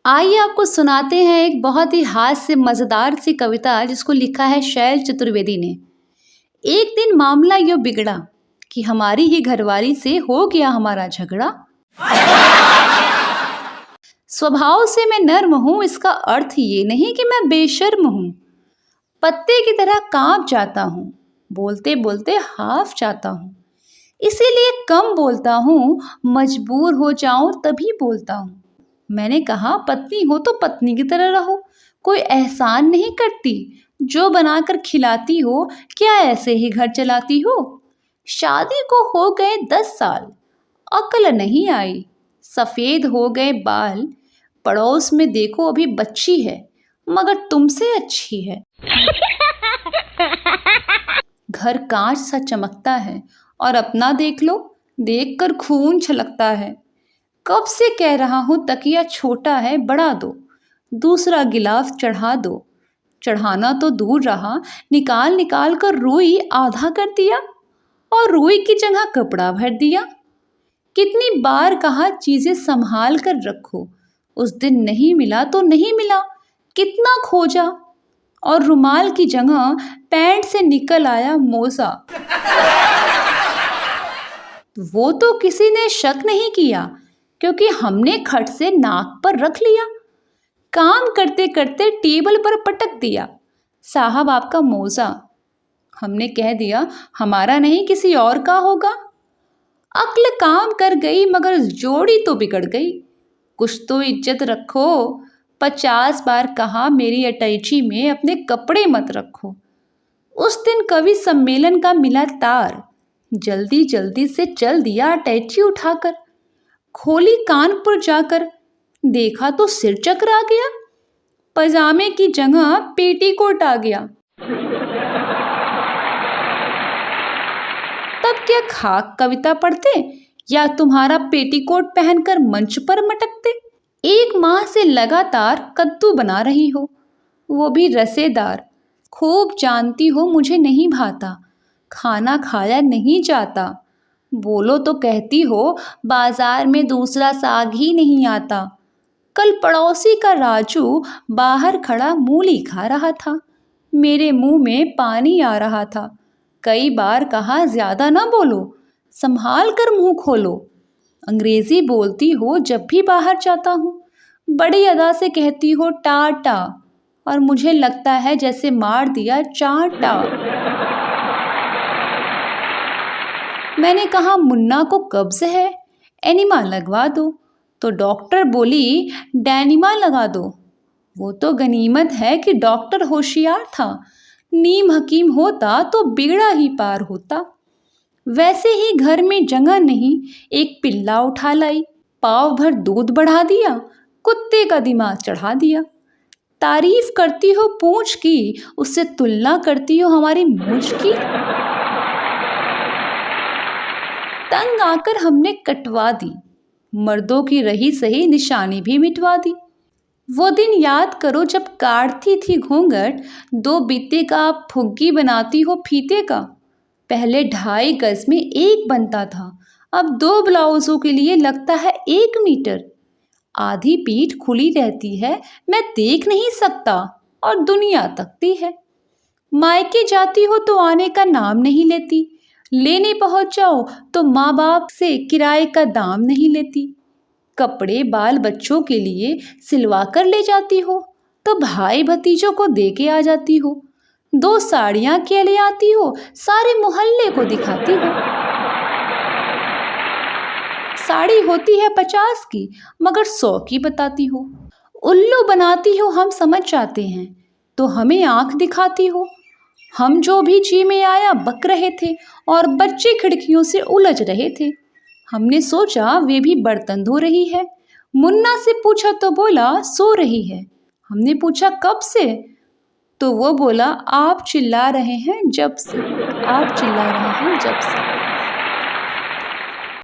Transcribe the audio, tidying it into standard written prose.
आइए आपको सुनाते हैं एक बहुत ही हास्य मज़ेदार सी कविता जिसको लिखा है शैल चतुर्वेदी ने। एक दिन मामला यूँ बिगड़ा कि हमारी ही घरवाली से हो गया हमारा झगड़ा। स्वभाव से मैं नर्म हूँ, इसका अर्थ ये नहीं कि मैं बेशर्म हूँ। पत्ते की तरह कांप जाता हूँ, बोलते बोलते हाफ जाता हूँ। इसीलिए कम बोलता हूँ, मजबूर हो जाऊं तभी बोलता हूँ। मैंने कहा पत्नी हो तो पत्नी की तरह रहो, कोई एहसान नहीं करती, जो बनाकर खिलाती हो क्या ऐसे ही घर चलाती हो। शादी को हो गए 10 साल, अक्ल नहीं आई, सफ़ेद हो गए बाल। पड़ोस में देखो अभी बच्ची है, मगर तुमसे अच्छी है। घर कांच सा चमकता है और अपना देख लो, देखकर खून छलकता है। कब से कह रहा हूँ तकिया छोटा है, बढ़ा दो, दूसरा गिलास चढ़ा दो। चढ़ाना तो दूर रहा, निकाल निकाल कर रुई आधा कर दिया और रुई की जगह कपड़ा भर दिया। कितनी बार कहा चीज़ें संभाल कर रखो, उस दिन नहीं मिला तो नहीं मिला, कितना खोजा और रुमाल की जगह पैंट से निकल आया मोजा। वो तो किसी ने शक नहीं किया, क्योंकि हमने खट से नाक पर रख लिया। काम करते करते टेबल पर पटक दिया, साहब आपका मोजा। हमने कह दिया हमारा नहीं किसी और का होगा। अक्ल काम कर गई मगर जोड़ी तो बिगड़ गई। कुछ तो इज्जत रखो, 50 बार कहा मेरी अटैची में अपने कपड़े मत रखो। उस दिन कवि सम्मेलन का मिला तार, जल्दी जल्दी से चल दिया अटैची उठाकर। खोली कानपुर जाकर, देखा तो सिर चकरा गया, पजामे की जगह पेटीकोट आ गया। तब क्या खाक कविता पढ़ते या तुम्हारा पेटीकोट पहनकर मंच पर मटकते। एक माह से लगातार कद्दू बना रही हो, वो भी रसेदार। खूब जानती हो मुझे नहीं भाता, खाना खाया नहीं जाता। बोलो तो कहती हो बाजार में दूसरा साग ही नहीं आता। कल पड़ोसी का राजू बाहर खड़ा मूली खा रहा था, मेरे मुंह में पानी आ रहा था। कई बार कहा ज्यादा ना बोलो, संभाल कर मुंह खोलो। अंग्रेजी बोलती हो जब भी बाहर जाता हूँ, बड़ी अदा से कहती हो टाटा, और मुझे लगता है जैसे मार दिया चांटा। मैंने कहा मुन्ना को कब्ज है, एनिमा लगवा दो, तो डॉक्टर बोली डैनिमा लगा दो। वो तो गनीमत है कि डॉक्टर होशियार था, नीम हकीम होता तो बेड़ा ही पार होता। वैसे ही घर में जगह नहीं, एक पिल्ला उठा लाई, पाव भर दूध बढ़ा दिया, कुत्ते का दिमाग चढ़ा दिया। तारीफ करती हो पूंछ की, उससे तुलना करती हो हमारी मूंछ की। तंग आकर हमने कटवा दी, मर्दों की रही सही निशानी भी मिटवा दी। वो दिन याद करो जब काटती थी घूंघट, 2 बीते का आप फुग्गी बनाती हो फीते का। पहले 2.5 गज में एक बनता था, अब 2 ब्लाउजों के लिए लगता है 1 मीटर। आधी पीठ खुली रहती है, मैं देख नहीं सकता और दुनिया तकती है। मायके जाती हो तो आने का नाम नहीं लेती, लेने पहुंच जाओ तो माँ बाप से किराए का दाम नहीं लेती। कपड़े बाल बच्चों के लिए सिलवा कर ले जाती हो तो भाई भतीजों को दे के आ जाती हो। 2 साड़ियाँ के ले आती हो, सारे मोहल्ले को दिखाती हो। साड़ी होती है 50 की, मगर 100 की बताती हो। उल्लू बनाती हो हम समझ जाते हैं, तो हमें आंख दिखाती हो। हम जो भी जी में आया बक रहे थे और बच्चे खिड़कियों से उलझ रहे थे। हमने सोचा वे भी बर्तन धो रही है। मुन्ना से पूछा तो बोला सो रही है। हमने पूछा कब से, तो वो बोला आप चिल्ला रहे हैं जब से, आप चिल्ला रहे हैं जब से।